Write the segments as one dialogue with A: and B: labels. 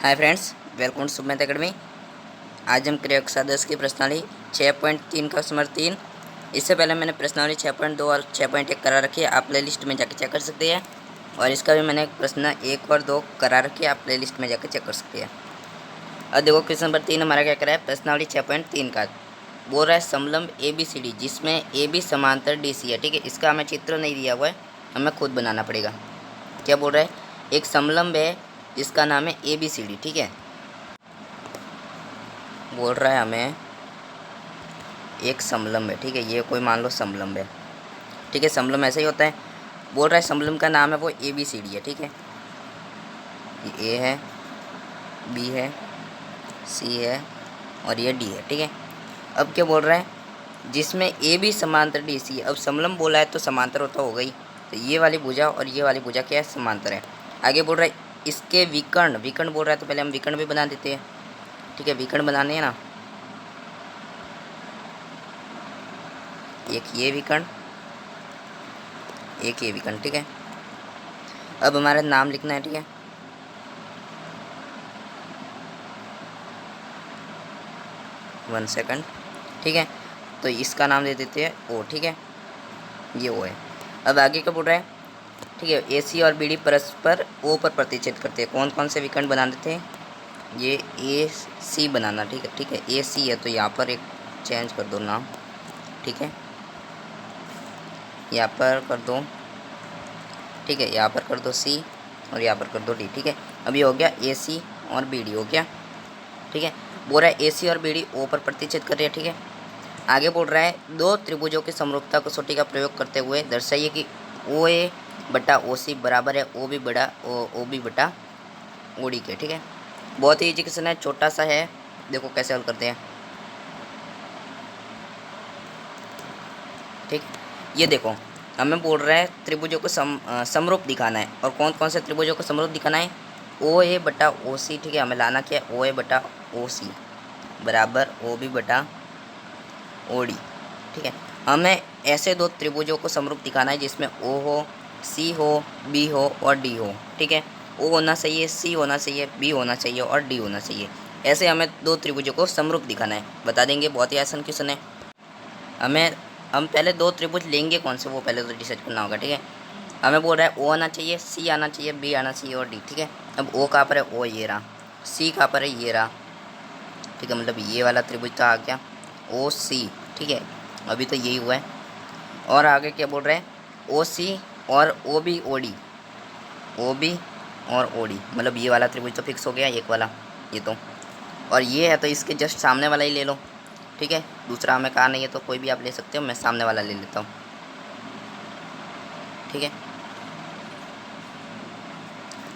A: Hi friends, welcome to Sumedh academy. आज हम क्रिया कक्षा 10 की प्रश्नावली 6.3 का समर 3। इससे पहले मैंने प्रश्नावली 6.2 और 6.1 करा रखी है, आप प्ले लिस्ट में जाकर चेक कर सकते हैं। और इसका भी मैंने प्रश्न 1 और 2 करा रखी है, आप प्ले लिस्ट में जाकर चेक कर सकते हैं। अब देखो क्वेश्चन नंबर 3 हमारा क्या करा है, प्रश्नावली 6.3 का बोल रहा है समलंब ABCD जिसमें AB समांतर DC है। ठीक है, इसका हमें चित्र नहीं दिया हुआ है, हमें खुद बनाना पड़ेगा। क्या बोल रहा है, एक समलंब है जिसका नाम है ABCD। ठीक है, बोल रहा है हमें एक समलंब है। ठीक है, ये कोई मान लो समलंब है। ठीक है, समलंब ऐसा ही होता है। बोल रहा है समलंब का नाम है वो ABCD है। ठीक है, ये A है, B है, C है और ये D है। ठीक है, अब क्या बोल रहा है, जिसमें AB समांतर DC है। अब समलंब बोला है तो समांतर होता होगा ही, तो ये वाली भुजा और ये वाली भुजा क्या है, समांतर है। आगे बोल रहा है इसके विकर्ण, विकर्ण बोल रहा है तो पहले हम विकर्ण भी बना देते हैं। ठीक है, विकर्ण बनाने हैं ना, एक ये विकर्ण, एक ये विकर्ण। ठीक है, अब हमारा नाम लिखना है। ठीक है, वन सेकंड। ठीक है, तो इसका नाम दे देते हैं O। ठीक है, ये O है। अब आगे क्या बोल रहा है, ठीक है, AC और BD परस्पर O पर प्रतिच्छेद करते हैं। कौन कौन से विकर्ण बना देते हैं, ये AC बनाना। ठीक है, ठीक है, AC है तो यहाँ पर एक चेंज कर दो नाम। ठीक है, यहाँ पर कर दो, ठीक है, यहाँ पर कर दो C और यहाँ पर कर दो D। ठीक है, अब ये हो गया AC और BD हो गया। ठीक है, बोल रहा है AC और BD O पर प्रतिच्छेद कर रहे हैं। ठीक है, आगे बोल रहा है दो त्रिभुजों की समरूपता कसौटी का प्रयोग करते हुए दर्शाइए कि OA बटा OC बराबर है OB बटा OB बटा OD के। ठीक है, बहुत ही ईजी क्वेश्चन है, छोटा सा है, देखो कैसे हल करते हैं। ठीक, ये देखो हमें बोल रहा है त्रिभुजों को समरूप दिखाना है। और कौन कौन से त्रिभुजों को समरूप दिखाना है, OA बटा OC। ठीक है, हमें लाना क्या है, OA बटा OC बराबर OB बटा OD। ठीक है, हमें ऐसे दो त्रिभुजों को समरूप दिखाना है जिसमें O हो, C हो, B हो और D हो। ठीक है, O होना चाहिए, C होना चाहिए, B होना चाहिए और D होना चाहिए। ऐसे हमें दो त्रिभुजों को समरूप दिखाना है, बता देंगे, बहुत ही आसान क्वेश्चन है। हम पहले दो त्रिभुज लेंगे कौन से, वो पहले तो डिसाइड करना होगा। ठीक है, हमें बोल रहा है O आना चाहिए, C आना चाहिए, B आना चाहिए और D। ठीक है, अब O कहाँ पर है, O ये रहा, C कहाँ पर है, ये रहा। ठीक है, मतलब ये वाला त्रिभुज तो आ गया OC। ठीक है, अभी तो यही हुआ है। और आगे क्या बोल रहे हैं, OC और OB OD, OB और OD, मतलब ये वाला त्रिभुज तो फिक्स हो गया, एक वाला ये तो, और ये है तो इसके जस्ट सामने वाला ही ले लो। ठीक है, दूसरा हमें कहा नहीं है तो कोई भी आप ले सकते हो, मैं सामने वाला ले लेता हूँ। ठीक है,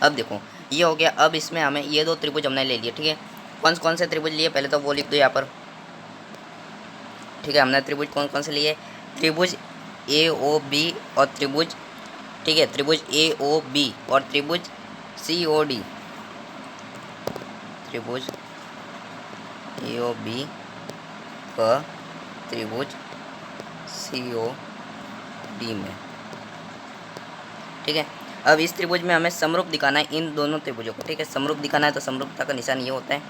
A: अब देखो ये हो गया। अब इसमें हमें ये दो त्रिभुज हमने ले लिए। ठीक है, कौन कौन से त्रिभुज लिए, पहले तो वो लिख दो यहाँ पर। ठीक है, हमने त्रिभुज कौन कौन से लिए, त्रिभुज AOB और त्रिभुज, ठीक है, त्रिभुज AOB और त्रिभुज COD, त्रिभुज AOB का त्रिभुज COD में। ठीक है, अब इस त्रिभुज में हमें समरूप दिखाना है इन दोनों त्रिभुजों को। ठीक है, समरूप दिखाना है तो समरूपता का निशान ये होता है।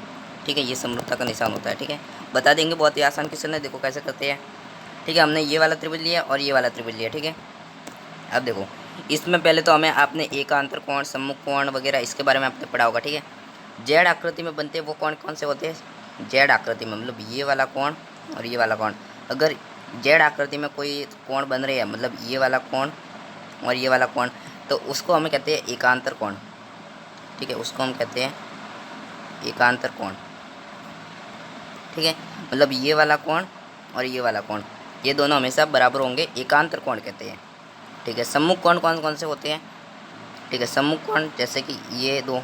A: ठीक है, ये समरूपता का निशान होता है। ठीक है, बता देंगे, बहुत ही आसान क्वेश्चन है, देखो कैसे करते हैं। ठीक है, हमने ये वाला त्रिभुज लिया और ये वाला त्रिभुज लिया। ठीक है, अब देखो इसमें पहले तो हमें आपने एकांतर कोण, सम्मुख कोण वगैरह इसके बारे में आपने पढ़ा होगा। ठीक है, जेड आकृति में बनते हैं वो कौन कौन से होते हैं, जेड आकृति में मतलब ये वाला कोण और ये वाला कोण। अगर जेड आकृति में कोई कोण बन रहे हैं, मतलब ये वाला कोण और ये वाला कोण, तो उसको हमें कहते हैं एकांतर कोण। ठीक है, उसको हम कहते हैं एकांतर कोण। ठीक है, मतलब ये वाला कोण और ये वाला कोण, ये दोनों हमेशा बराबर होंगे, एकांतर कोण कहते हैं। ठीक है, सम्मुख कोण कौन कौन से होते हैं, ठीक है, सम्मुख कोण जैसे कि ये दो,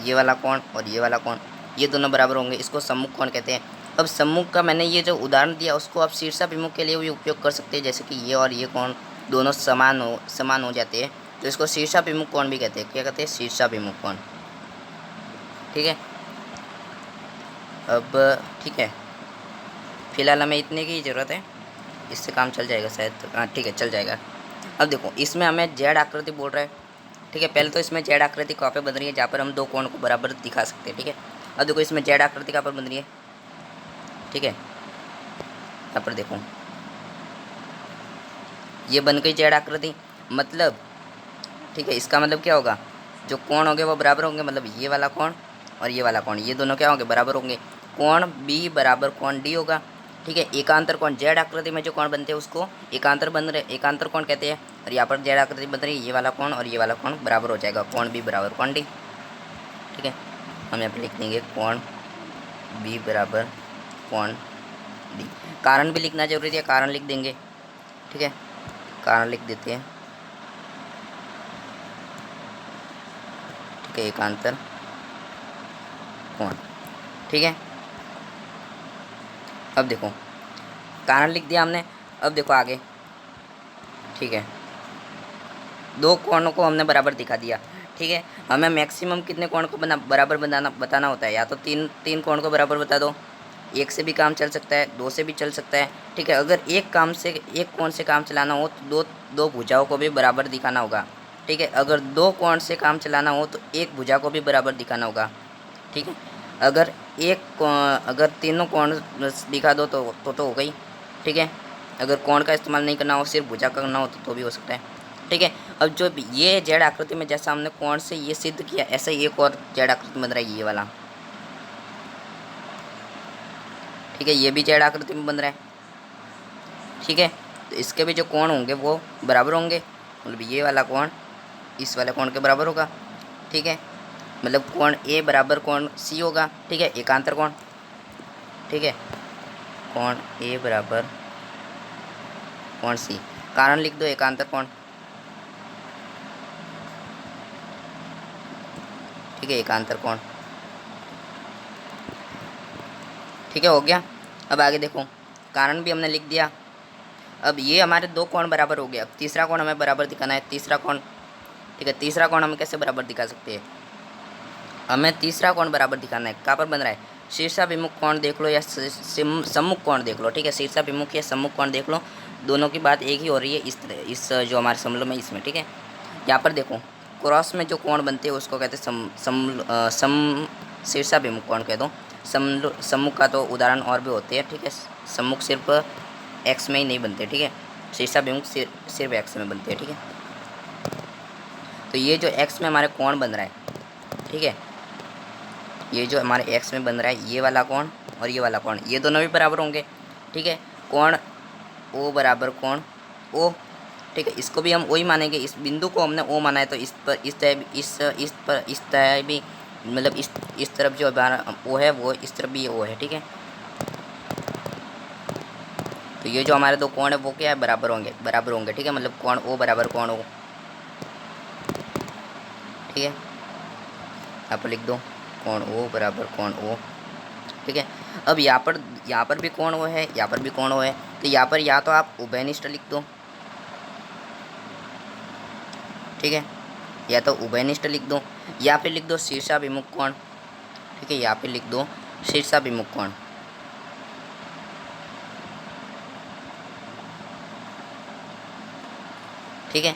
A: ये वाला कोण और ये वाला कोण, ये दोनों बराबर होंगे, इसको सम्मुख कोण कहते हैं। अब सम्मुख का मैंने ये जो उदाहरण दिया उसको आप शीर्षाभिमुख के लिए भी उपयोग कर सकते हैं, जैसे कि ये और ये कोण दोनों समान हो जाते हैं, तो इसको शीर्षाभिमुख कोण भी कहते हैं। क्या कहते हैं, शीर्षाभिमुख कोण। ठीक है, अब ठीक है, फिलहाल हमें इतने की ज़रूरत है, इससे काम चल जाएगा शायद। हाँ ठीक है, चल जाएगा। अब देखो इसमें हमें जेड आकृति बोल रहा है, ठीक है। पहले तो इसमें जेड आकृति कहाँ पे बन रही है, जहाँ पर हम दो कोण को बराबर दिखा सकते हैं। ठीक है, अब देखो इसमें जेड आकृति कहाँ पर बन रही है। ठीक है, यहाँ पर देखो ये बन गई जेड आकृति, मतलब ठीक है, इसका मतलब क्या होगा, जो कोण होंगे वो बराबर होंगे, मतलब ये वाला कोण और ये वाला कोण, ये दोनों क्या होंगे, बराबर होंगे। कोण बी बराबर कोण डी होगा। ठीक है, एकांतर कोण जेड आकृति में जो कोण बनते हैं उसको एकांतर कोण कहते हैं। और यहाँ पर जेड आकृति बन रही है, ये वाला कोण और ये वाला कोण बराबर हो जाएगा, कोण बी बराबर कोण डी। ठीक है, हम यहाँ पर लिख देंगे कोण बी बराबर कोण डी। कारण भी लिखना जरूरी है, कारण लिख देंगे। ठीक है, कारण लिख देते हैं। ठीक है, एकांतर कोण। ठीक है, अब देखो कारण लिख दिया हमने, अब देखो आगे। ठीक है, दो कोणों को हमने बराबर दिखा दिया। ठीक है, हमें मैक्सिमम कितने कोण को बराबर बताना होता है, या तो तीन कोण को बराबर बता दो, एक से भी काम चल सकता है, दो से भी चल सकता है। ठीक है, अगर एक कोण से काम चलाना हो तो दो भुजाओं को भी बराबर दिखाना होगा। ठीक है, अगर दो कोण से काम चलाना हो तो एक भुजा को भी बराबर दिखाना होगा। ठीक है, अगर तीनों कोण दिखा दो तो हो गई। ठीक है, अगर कोण का इस्तेमाल नहीं करना हो, सिर्फ भुजा का करना हो तो भी हो सकता है। ठीक है, अब जो ये जेड आकृति में जैसा हमने कोण से ये सिद्ध किया, ऐसा एक और जेड आकृति बन रहा है, ये वाला। ठीक है, ये भी जेड आकृति में बन रहा है। ठीक है, तो इसके भी जो कोण होंगे वो बराबर होंगे, मतलब ये वाला कोण इस वाले कोण के बराबर होगा। ठीक है, मतलब कोण ए बराबर कोण सी होगा। ठीक है, एकांतर कोण। ठीक है, कोण ए बराबर कोण सी, कारण लिख दो एकांतर कोण। ठीक है, एकांतर कोण। ठीक है, हो गया। अब आगे देखो, कारण भी हमने लिख दिया। अब ये हमारे दो कोण बराबर हो गया, अब तीसरा कोण हमें बराबर दिखाना है, तीसरा कोण। ठीक है, तीसरा कोण हम कैसे बराबर दिखा सकते हैं, हमें तीसरा कोण बराबर दिखाना है, कहाँ पर बन रहा है, शीर्षाभिमुख कोण देख लो या सम्मुख कोण देख लो। ठीक है, शीर्षाभिमुख या सम्मुख कोण देख लो, दोनों की बात एक ही हो रही है इस जो हमारे समलंब में इसमें। ठीक है, यहाँ पर देखो क्रॉस में जो कोण बनते हैं उसको कहते हैं शीर्षाभिमुख कोण कह दो। सम्मुख का तो उदाहरण और भी होते हैं। ठीक है, सम्मुख सिर्फ एक्स में ही नहीं बनते। ठीक है, शीर्षाभिमुख सिर्फ एक्स में बनते हैं। ठीक है, तो ये जो एक्स में हमारे कोण बन रहा है, ठीक है, ये जो हमारे एक्स में बन रहा है, ये वाला कोण और ये वाला कोण, ये दोनों भी बराबर होंगे। ठीक है, कोण ओ बराबर कोण ओ। ठीक है, इसको भी हम ओ ही मानेंगे, इस बिंदु को हमने ओ माना है, तो इस पर इस तरह भी, मतलब इस तरफ जो हमारा ओ है वो इस तरफ भी ओ है। ठीक है, तो ये जो हमारे दो कोण है वो क्या है, बराबर होंगे। ठीक है, मतलब कोण ओ बराबर कोण ओ। ठीक है, यहाँ पर लिख दो कोण ओ बराबर कोण ओ। ठीक है, अब यहाँ पर भी कोण ओ है, यहाँ पर भी कोण ओ है, तो यहाँ पर या तो आप उभयनिष्ठ लिख दो। ठीक है, या तो उभयनिष्ठ लिख दो, या फिर लिख दो शीर्षाभिमुख कोण। ठीक है, यहाँ पे लिख दो शीर्षाभिमुख कोण। ठीक है,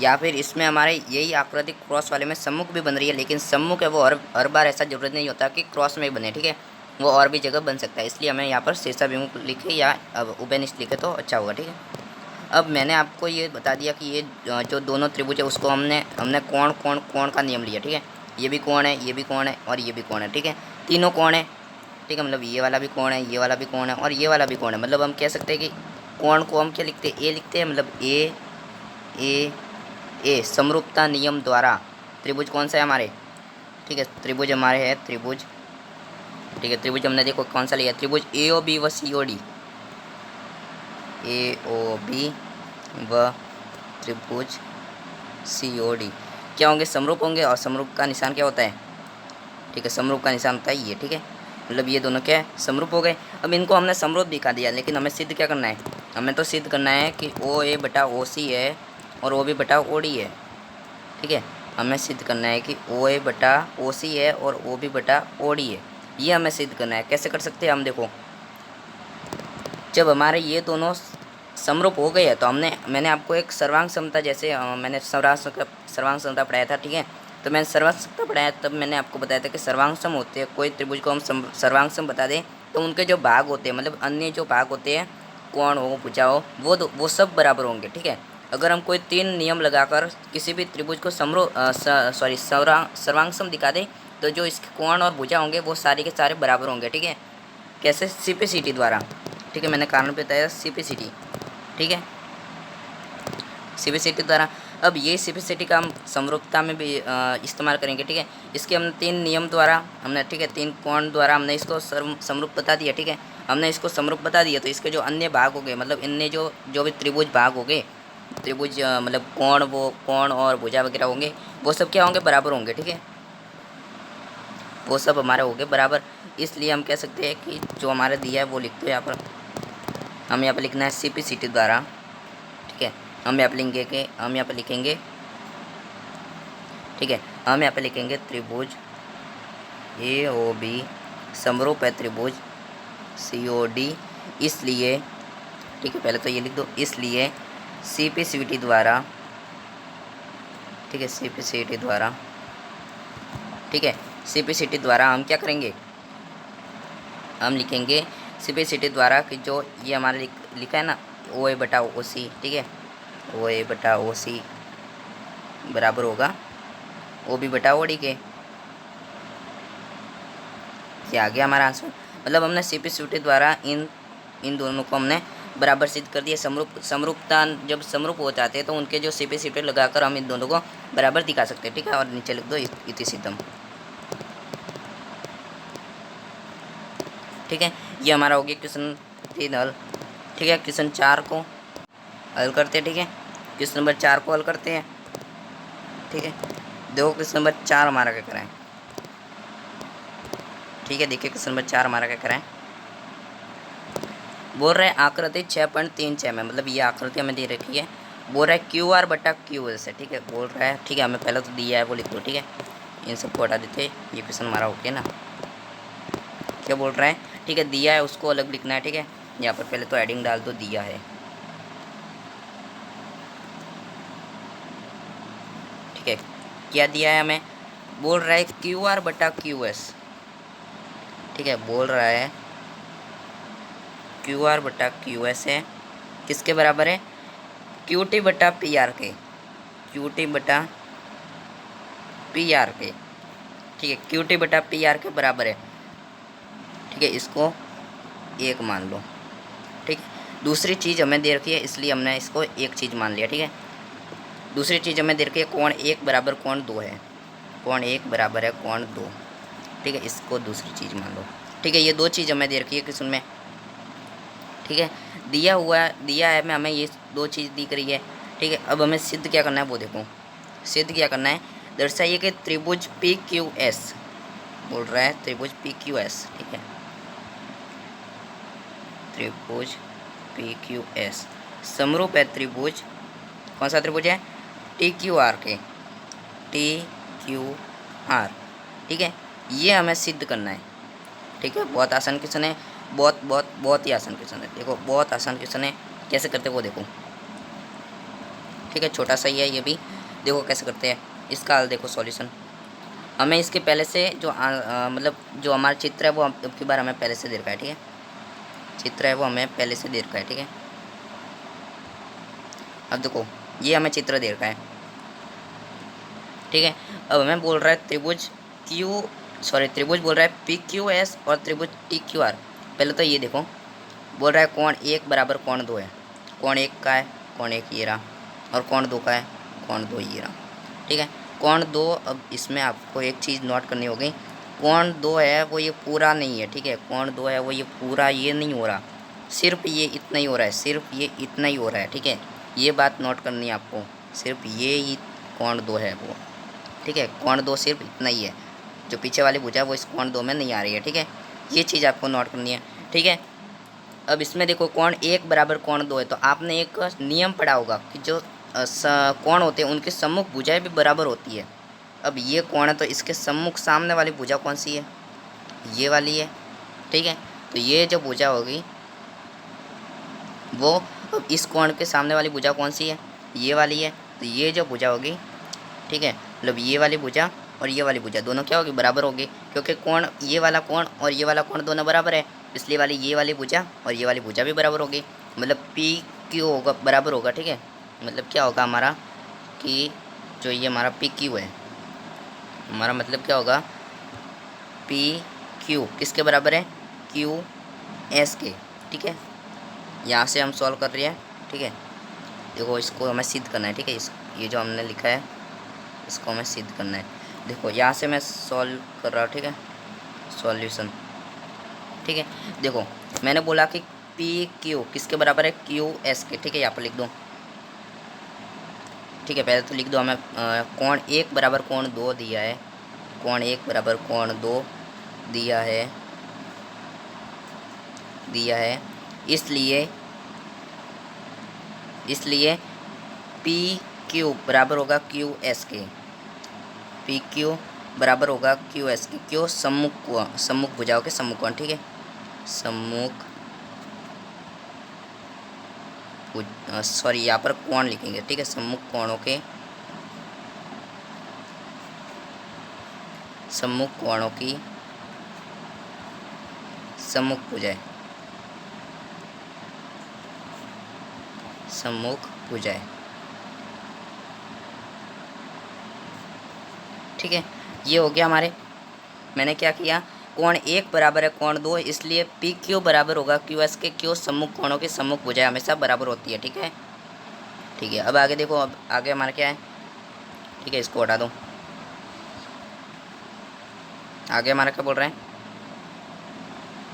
A: या फिर इसमें हमारे यही आकृति क्रॉस वाले में सम्मुख भी बन रही है, लेकिन सम्मुख है वो हर बार ऐसा जरूरत नहीं होता कि क्रॉस में ही बने। ठीक है, वो और भी जगह बन सकता है, इसलिए हमें यहाँ पर शीर्षाभिमुख लिखे या अब उभयनिष्ठ लिखे तो अच्छा होगा। ठीक है, अब मैंने आपको ये बता दिया कि ये जो दोनों त्रिभुज है उसको हमने कोण का नियम लिया। ठीक है, ये भी कोण है, ये भी कोण है और ये भी कोण है। ठीक है, तीनों कोण है। ठीक है, मतलब ये वाला भी कोण है, ये वाला भी कोण है और ये वाला भी कोण है। मतलब हम कह सकते हैं कि कोण को हम क्या लिखते हैं, ए लिखते हैं, मतलब ए समरूपता नियम द्वारा त्रिभुज कौन सा है हमारे। ठीक है, त्रिभुज हमारे है त्रिभुज। ठीक है, त्रिभुज हमने देखो कौन सा लिया, त्रिभुज ए ओ बी व सी ओ डी। ए ओ बी व त्रिभुज सी ओ डी क्या होंगे, समरूप होंगे। और समरूप का निशान क्या होता है, ठीक है, समरूप का निशान होता है ये। ठीक है, मतलब ये दोनों क्या है, समरूप हो गए। अब इनको हमने समरूप दिखा दिया, लेकिन हमें सिद्ध क्या करना है, हमें तो सिद्ध करना है कि ओ ए बटा ओ सी है और ओ बी बटा ओ डी है। ठीक है, हमें सिद्ध करना है कि ओ ए बटा ओ सी है और ओ बी बटा ओ डी है, ये हमें सिद्ध करना है। कैसे कर सकते हैं हम, देखो जब हमारे ये दोनों समरूप हो गए है तो मैंने आपको एक सर्वांग समता, जैसे मैंने सर्वांग समता पढ़ाया था, ठीक है। तो मैंने सर्वांग समता पढ़ाया तब मैंने आपको बताया था कि सर्वांग सम होते हैं, कोई त्रिभुज को हम सर्वांग सम बता दें तो उनके जो भाग होते हैं, मतलब अन्य जो भाग होते हैं, कोण हो, भुजा हो, वो सब बराबर होंगे, ठीक है। अगर हम कोई 3 नियम लगाकर किसी भी त्रिभुज को सर्वांग सम दिखा दें तो जो इसके कोण और भुजा होंगे वो सारे के सारे बराबर होंगे, ठीक है। कैसे? सीपीसीटी द्वारा, ठीक है। मैंने कारण बताया सीपीसीटी, ठीक है, सीपीसीटी द्वारा। अब ये सीपीसीटी का हम समरूपता में भी इस्तेमाल करेंगे, ठीक है। इसके हमने 3 नियम द्वारा हमने, ठीक है, 3 कोण द्वारा हमने इसको समरूप बता दिया, ठीक है। हमने इसको समरूप बता दिया तो इसके जो अन्य भाग हो गए, मतलब इनने जो भी त्रिभुज भाग हो गए, त्रिभुज मतलब कोण, वो कोण और भुजा वगैरह होंगे, वो सब क्या होंगे? बराबर होंगे, ठीक है। वो सब हमारे हो गए बराबर। इसलिए हम कह सकते हैं कि जो हमारा दिया है वो लिखते हैं यहाँ पर, हम यहाँ पर लिखना है सीपीसीटी द्वारा, ठीक है। हम यहाँ पर लिखेंगे, ठीक है, हम यहाँ पे लिखेंगे त्रिभुज ए ओ बी समरूप है त्रिभुज सी ओ डी, इसलिए, ठीक है, पहले तो ये लिख दो, इसलिए सीपीसीटी द्वारा, ठीक है, सीपीसीटी द्वारा, ठीक है, सीपीसीटी द्वारा हम क्या करेंगे? हम लिखेंगे सीपीसीटी द्वारा कि जो ये हमारा लिखा है ना, ओ ए बटा ओ सी, ठीक है, ओ ए बटा ओ सी बराबर होगा ओ बी बटा ओ डी के। ये आ गया हमारा आंसर। मतलब हमने सीपीसीटी द्वारा इन दोनों को हमने बराबर सिद्ध कर दिया। समरूपता जब समरूप हो जाते हैं तो उनके जो सीपीसीटी लगाकर हम इन दोनों को बराबर दिखा सकते हैं, ठीक है। और नीचे लिख दो इति सिद्धम, ठीक है। ये हमारा हो गया क्वेश्चन 3 हल, ठीक है। क्वेश्चन 4 को हल करते हैं, ठीक है। क्वेश्चन नंबर 4 को हल करते हैं, ठीक है। देखो क्वेश्चन नंबर 4 हमारा क्या कराएं, ठीक है। देखिए क्वेश्चन नंबर 4 हमारा क्या कराएं। बोल रहे हैं आकृति 6.36 में, मतलब ये आकृति हमें दे रखी है। बोल रहा है क्यू आर बटा क्यू एस है, ठीक है। बोल रहा है, ठीक है, हमें पहले तो दिया है वो लिख दो, ठीक है। इन सबको हटा देते, ये क्वेश्चन हमारा हो गया ना। क्या बोल रहा है? ठीक है, दिया है उसको अलग लिखना है, ठीक है। यहाँ पर पहले तो एडिंग डाल दो, दिया है, ठीक है। क्या दिया है हमें? बोल रहा है क्यू आर बटा क्यू एस, ठीक है। बोल रहा है क्यू आर बटा क्यू एस है किसके बराबर है? क्यू टी बटा पी आर के, क्यू टी बटा पी आर के, ठीक है। क्यू टी बटा पी आर के बराबर है, ठीक है। इसको 1 मान लो, ठीक है। दूसरी चीज़ हमें दे रखी है इसलिए हमने इसको एक चीज़ मान लिया, ठीक है। दूसरी चीज़ हमें दे रखी है कोण 1 बराबर कोण 2 है, कोण 1 बराबर है कोण 2, ठीक है। इसको दूसरी चीज़ मान लो, ठीक है। ये 2 चीज़ हमें दे रखी है क्वेश्चन में, ठीक है। दिया है हमें ये 2 चीज़ दिख रही है, ठीक है। अब हमें सिद्ध क्या करना है वो देखो। सिद्ध क्या करना है? दर्शाइए कि त्रिभुज पी क्यू एस, बोल रहा है त्रिभुज पी क्यू एस, ठीक है। त्रिभुज पी क्यू एस समरूप है त्रिभुज, कौन सा त्रिभुज है? टी क्यू आर के, टी क्यू आर, ठीक है। ये हमें सिद्ध करना है, ठीक है। बहुत आसान क्वेश्चन है, बहुत ही आसान क्वेश्चन है। देखो बहुत आसान क्वेश्चन है, कैसे करते वो देखो, ठीक है। छोटा सा ही है ये भी, देखो कैसे करते हैं। इसका हल देखो, सॉल्यूशन हमें इसके पहले से जो मतलब जो हमारा चित्र है वो अब की बार हमें पहले से दे रखा है, ठीक है। चित्र है वो हमें पहले से दे रखा है, ठीक है। अब देखो ये हमें चित्र दे रखा है, ठीक है। अब हमें बोल रहा है त्रिभुज त्रिभुज बोल रहा है पी क्यू एस और त्रिभुज टी क्यू आर। पहले तो ये देखो, बोल रहा है कोण 1 बराबर कोण 2 है। कोण 1 का है, कोण 1 ये रहा, और कोण 2 का है, कोण 2 ये रहा, ठीक है। कोण 2, अब इसमें आपको एक चीज़ नोट करनी होगी, कोण 2 है वो ये पूरा नहीं है, ठीक है। कोण 2 है वो ये पूरा ये नहीं हो रहा, सिर्फ ये इतना ही हो रहा है, सिर्फ ये इतना ही हो रहा है, ठीक है। ये बात नोट करनी है आपको, सिर्फ ये ही कोण 2 है वो, ठीक है। कोण 2 सिर्फ इतना ही है, जो पीछे वाली भुजा वो इस कोण 2 में नहीं आ रही है, ठीक है। ये चीज़ आपको नोट करनी है, ठीक है। अब इसमें देखो कोण 1 बराबर कोण 2 है, तो आपने एक नियम पढ़ा होगा कि जो कोण होते हैं उनके सम्मुख भुजाएं भी बराबर होती है। अब ये कोण है तो इसके सम्मुख सामने वाली भुजा कौन सी है? ये वाली है, ठीक है। तो ये जो भुजा होगी वो अब इस कोण के सामने वाली भुजा कौन सी है, ये वाली है, तो ये जो भुजा होगी, ठीक है, मतलब ये वाली भुजा और ये वाली भुजा दोनों क्या होगी, बराबर होगी, क्योंकि कोण, ये वाला कोण और ये वाला कोण दोनों बराबर है, इसलिए वाली ये वाली भुजा और ये वाली भुजा भी बराबर होगी, मतलब पी क्यू होगा, बराबर होगा, ठीक है। मतलब क्या होगा हमारा कि जो ये हमारा पी क्यू है, हमारा मतलब क्या होगा, पी क्यू किसके बराबर है, क्यू एस के, ठीक है। यहाँ से हम सॉल्व कर रहे हैं, ठीक है। देखो इसको हमें सिद्ध करना है, ठीक है, इस ये जो हमने लिखा है इसको हमें सिद्ध करना है। देखो यहाँ से मैं सॉल्व कर रहा हूँ, ठीक है, सॉल्यूशन, ठीक है। देखो मैंने बोला कि पी क्यू किसके बराबर है, क्यू एस के, ठीक है, यहाँ पर लिख दो, ठीक है। पहले तो लिख दो हमें कोण 1 बराबर कोण 2 दिया है, कोण 1 बराबर कोण 2 दिया है, इसलिए पी क्यू बराबर होगा क्यू एस के, पी क्यू बराबर होगा क्यू एस के, क्यू सम्मुख भुजाओं के सम्मुख कोण, ठीक है, सम्मुख, सॉरी यहाँ पर कोण लिखेंगे, ठीक है, सम्मुख कोणों के, सम्मुख कोणों की सम्मुख भुजाएं, सम्मुख भुजाएं, ठीक है। ये हो गया हमारे, मैंने क्या किया, कोण 1 बराबर है कोण 2, इसलिए पी क्यू बराबर होगा क्यू एस के, क्यू सम्मुख कोणों की सम्मुख भुजाएं हमेशा बराबर होती है, ठीक है, ठीक है। अब आगे देखो, अब आगे हमारा क्या है, ठीक है, इसको हटा दो, आगे हमारा क्या बोल रहे हैं,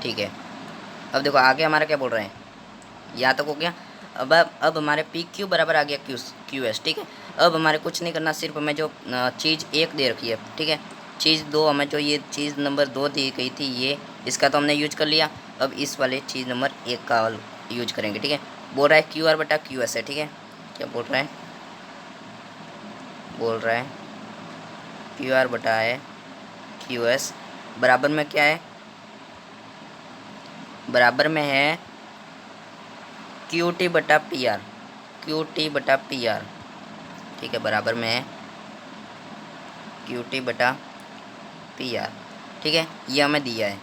A: ठीक है। अब देखो आगे हमारा क्या बोल रहे हैं, यहाँ तक हो गया। अब हमारे पी क्यू बराबर आ गया क्यू एस, ठीक है। अब हमारे कुछ नहीं करना, सिर्फ हमें जो चीज़ 1 दे रखी है, ठीक है, चीज़ 2 हमें जो ये चीज़ नंबर 2 दी गई थी, ये इसका तो हमने यूज कर लिया, अब इस वाले चीज़ नंबर 1 का यूज करेंगे, ठीक है। बोल रहा है क्यू आर बटा क्यू एस है, ठीक है, क्या बोल रहा है, क्यू आर बटा है क्यू एस, बराबर में क्या है, बराबर में है क्यू टी बटा पी आर, क्यू टी बटा पी आर, ठीक है, बराबर में है क्यू टी बटा पी आर, ठीक है। ये हमें दिया है,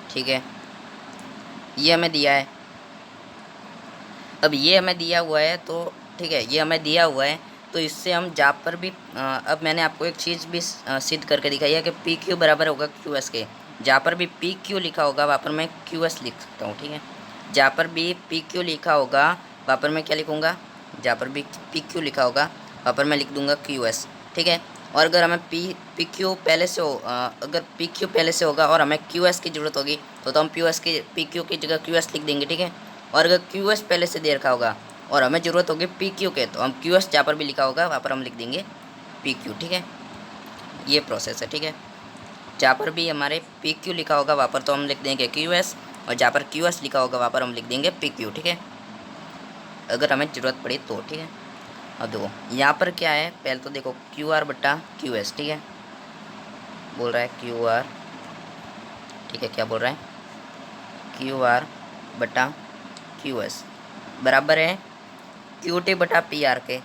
A: ठीक है, ये हमें दिया है। अब ये हमें दिया हुआ है तो ठीक है, ये हमें दिया हुआ है तो इससे हम जहाँ पर भी अब मैंने आपको एक चीज़ भी सिद्ध करके दिखाई है कि पी क्यू बराबर होगा क्यू एस के, जहाँ पर भी पी क्यू लिखा होगा वहाँ पर मैं क्यू एस लिख सकता हूँ, ठीक है। जहाँ पर भी पी क्यू लिखा होगा वहाँ पर मैं क्या लिखूँगा, जहाँ पर भी पी क्यू लिखा होगा वहाँ पर मैं लिख दूँगा क्यू एस, ठीक है। और अगर हमें पी क्यू पहले से हो अगर पी क्यू पहले से होगा और हमें क्यू एस की ज़रूरत होगी तो हम पी क्यू की जगह क्यू एस लिख देंगे, ठीक है। और अगर क्यू एस पहले से दे रखा होगा और हमें ज़रूरत होगी पी क्यू के, तो हम क्यू एस जहाँ पर भी लिखा होगा वहाँ पर हम लिख देंगे पी क्यू, ठीक है। ये प्रोसेस है, ठीक है। जहाँ पर भी हमारे पी क्यू लिखा होगा वहाँ पर तो हम लिख देंगे क्यू एस, और जहाँ पर क्यू एस लिखा होगा वहाँ पर हम लिख देंगे पी क्यू, ठीक है, अगर हमें ज़रूरत पड़ी तो, ठीक है। अब देखो यहाँ पर क्या है, पहले तो देखो क्यू आर बटा क्यू एस, ठीक है, बोल रहा है क्यू आर, ठीक है, क्या बोल रहा है, क्यू आर बटा क्यू एस बराबर है क्यू टी बटा पी आर के,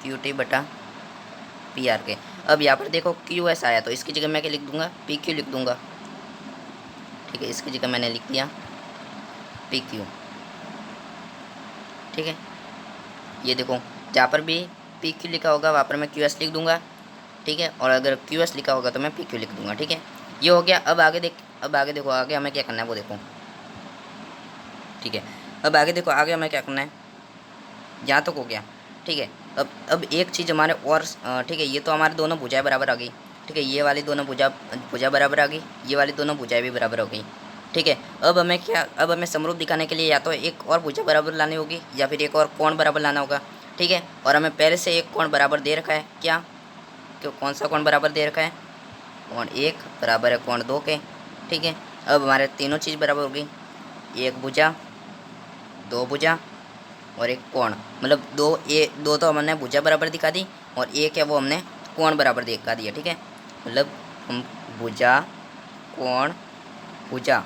A: क्यू टी बटा पी आर के। अब यहाँ पर देखो क्यू एस आया तो इसकी जगह मैं क्या लिख दूंगा, पी क्यू लिख दूंगा, ठीक है, इसकी जगह मैंने लिख दिया पी क्यू, ठीक है। ये देखो जहाँ पर भी पी क्यू लिखा होगा वहाँ पर मैं क्यू एस लिख दूंगा, ठीक है, और अगर क्यू एस लिखा होगा तो मैं पी क्यू लिख दूंगा, ठीक है। ये हो गया। अब आगे देखो आगे हमें क्या करना है वो देखो, ठीक है। अब आगे देखो आगे हमें क्या करना है, यहाँ तक हो गया, ठीक है। अब एक चीज़ हमारे और ठीक है, ये तो हमारे दोनों भुजाएं बराबर आ गई, ठीक है, ये वाली दोनों भुजा बराबर आ गई, ये वाली दोनों भुजाएं भी बराबर हो गई, ठीक है। अब हमें समरूप दिखाने के लिए या तो एक और भुजा बराबर लानी होगी या फिर एक और कोण बराबर लाना होगा, ठीक है। और हमें पहले से एक कोण बराबर दे रखा है, क्या, क्यों, कौन सा कोण बराबर दे रखा है, कोण 1 बराबर है कोण 2 के, ठीक है। अब हमारे तीनों चीज़ बराबर हो गई, एक भुजा, दो भुजा और एक कोण, मतलब दो तो हमने भुजा बराबर दिखा दी और एक है वो हमने कोण बराबर दिखा दिया, ठीक है। मतलब हम भुजा कोण भुजा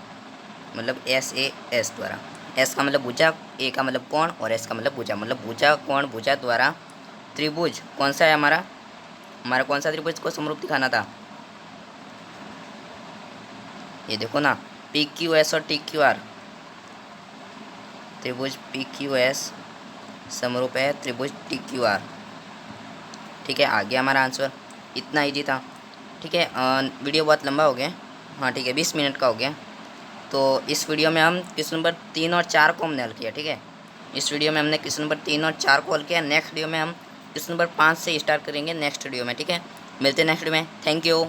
A: मतलब SAS द्वारा। S का मतलब भुजा, A का मतलब कोण और S का मतलब भुजा, मतलब भुजा कोण भुजा द्वारा त्रिभुज कौन सा है हमारा, हमारा कौन सा त्रिभुज को समरूप दिखाना था, ये देखो ना, PQS और TQR, त्रिभुज PQS समरूप है त्रिभुज TQR। ठीक है, आ गया हमारा आंसर, इतना इजी था। ठीक है, वीडियो बहुत लंबा हो गया, हाँ ठीक है 20 मिनट का हो गया। तो इस वीडियो में हम क्वेश्चन नंबर 3 और 4 को हमने हल किया। ठीक है, इस वीडियो में हमने क्वेश्चन नंबर 3 और 4 को हल किया। नेक्स्ट वीडियो में हम क्वेश्चन नंबर 5 से स्टार्ट करेंगे नेक्स्ट वीडियो में। ठीक है, मिलते हैं नेक्स्ट वीडियो में, थैंक यू।